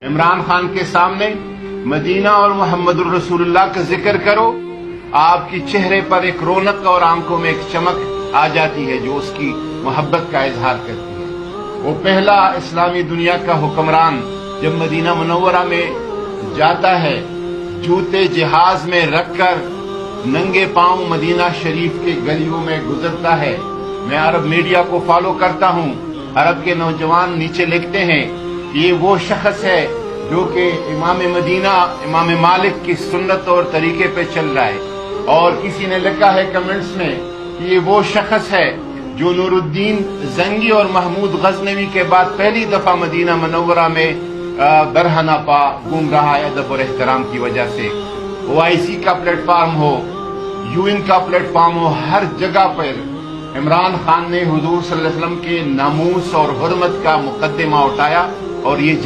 इमरान खान के सामने मदीना और मोहम्मद रसूलुल्लाह का जिक्र करो, आपकी चेहरे पर एक रौनक और आंखों में एक चमक आ जाती है जो उसकी मोहब्बत का इजहार करती है। वो पहला इस्लामी दुनिया का हुक्मरान जब मदीना मुनव्वरा में जाता है, जूते जहाज में रखकर नंगे पांव मदीना शरीफ के गलियों में गुजरता है। मैं अरब मीडिया को फॉलो करता हूँ। अरब के नौजवान नीचे लिखते हैं ये वो शख्स है जो कि इमाम मदीना इमाम मालिक की सुन्नत और तरीके पे चल रहा है। और किसी ने लिखा है कमेंट्स में कि ये वो शख्स है जो नूरुद्दीन जंगी और महमूद गजनवी के बाद पहली दफा मदीना मुनव्वरा में बरहना पा घूम रहा है अदब और एहतराम की वजह से। OIC का प्लेटफॉर्म हो, UN का प्लेटफॉर्म हो, हर जगह पर इमरान खान ने हुजूर सल्लल्लाहु अलैहि वसल्लम के नामूस और हुर्मत का मुकद्दमा उठाया और ये